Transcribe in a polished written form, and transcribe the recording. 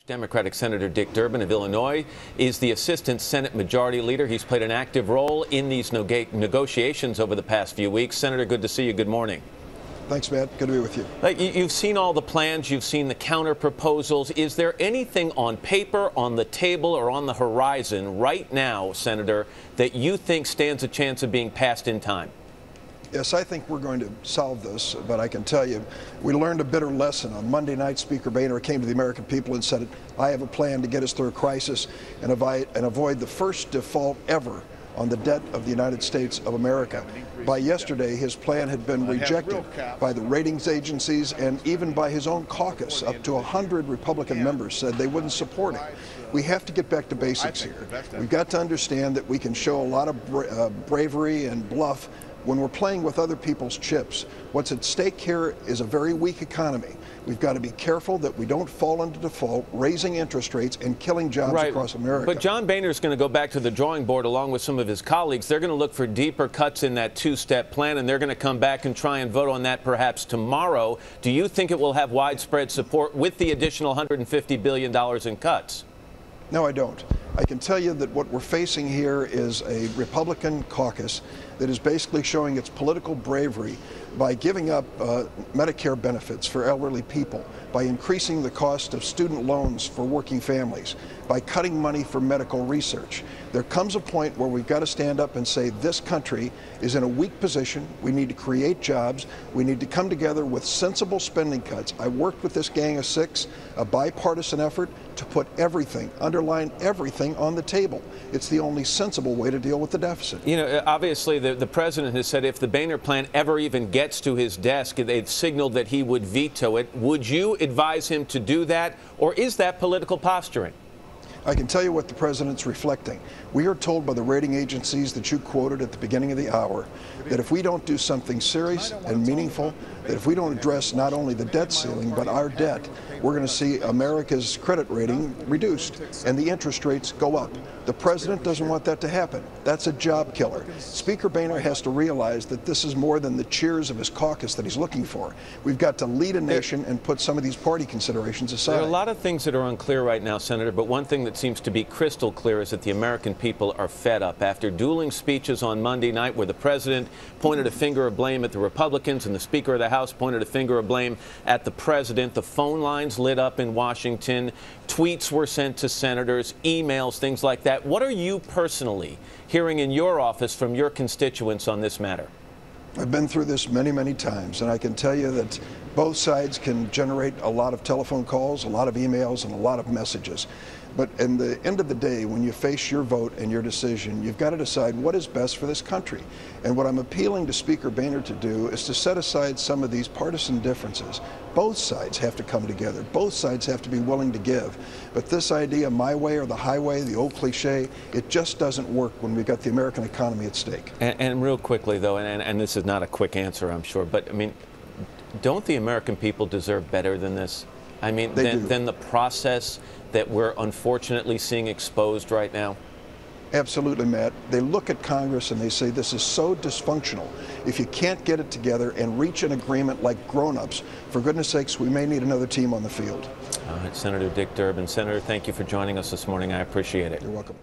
Democratic Senator Dick Durbin of Illinois is the Assistant Senate Majority Leader. He's played an active role in these negotiations over the past few weeks. Senator, good to see you. Good morning. Thanks, Matt. Good to be with you. You've seen all the plans. You've seen the counter proposals. Is there anything on paper, on the table, or on the horizon right now, Senator, that you think stands a chance of being passed in time? Yes, I think we're going to solve this, but I can tell you, we learned a bitter lesson. On Monday night, Speaker Boehner came to the American people and said, I have a plan to get us through a crisis and avoid the first default ever on the debt of the United States of America. By yesterday, his plan had been rejected by the ratings agencies and even by his own caucus. Up to 100 Republican members said they wouldn't support it. We have to get back to basics here. We've got to understand that we can show a lot of bravery and bluff when we're playing with other people's chips. What's at stake here is a very weak economy. We've got to be careful that we don't fall into default, raising interest rates and killing jobs across America. But John Boehner is going to go back to the drawing board along with some of his colleagues. They're going to look for deeper cuts in that two-step plan, and they're going to come back and try and vote on that perhaps tomorrow. Do you think it will have widespread support with the additional $150 billion in cuts? No, I don't. I can tell you that what we're facing here is a Republican caucus that is basically showing its political bravery by giving up Medicare benefits for elderly people, by increasing the cost of student loans for working families, by cutting money for medical research. There comes a point where we've got to stand up and say this country is in a weak position. We need to create jobs. We need to come together with sensible spending cuts. I worked with this Gang of Six, a bipartisan effort to put everything, underline everything on the table. It's the only sensible way to deal with the deficit. You know, obviously the president has said if the Boehner plan ever even gets to his desk, they've signaled that he would veto it. Would you advise him to do that, or is that political posturing? I can tell you what the president's reflecting. We are told by the rating agencies that you quoted at the beginning of the hour that if we don't do something serious and meaningful, that if we don't address not only the debt ceiling but our debt, we're going to see America's credit rating reduced and the interest rates go up. The president doesn't want that to happen. That's a job killer. Speaker Boehner has to realize that this is more than the cheers of his caucus that he's looking for. We've got to lead a nation and put some of these party considerations aside. There are a lot of things that are unclear right now, Senator, but one thing that seems to be crystal clear is that the American people are fed up. After dueling speeches on Monday night where the president pointed a finger of blame at the Republicans and the Speaker of the House pointed a finger of blame at the president, the phone lines lit up in Washington, tweets were sent to senators, emails, things like that. What are you personally hearing in your office from your constituents on this matter? I've been through this many, many times, and I can tell you that both sides can generate a lot of telephone calls, a lot of emails, and a lot of messages. But in the end of the day, when you face your vote and your decision, you've got to decide what is best for this country. And what I'm appealing to Speaker Boehner to do is to set aside some of these partisan differences. Both sides have to come together. Both sides have to be willing to give. But this idea, my way or the highway, the old cliche, it just doesn't work when we've got the American economy at stake. And real quickly, though, and this is not a quick answer, I'm sure, but I mean, don't the American people deserve better than this? I mean, than the process that we're unfortunately seeing exposed right now? Absolutely, Matt. They look at Congress and they say this is so dysfunctional. If you can't get it together and reach an agreement like grown-ups, for goodness sakes, we may need another team on the field. All right, Senator Dick Durbin. Senator, thank you for joining us this morning. I appreciate it. You're welcome.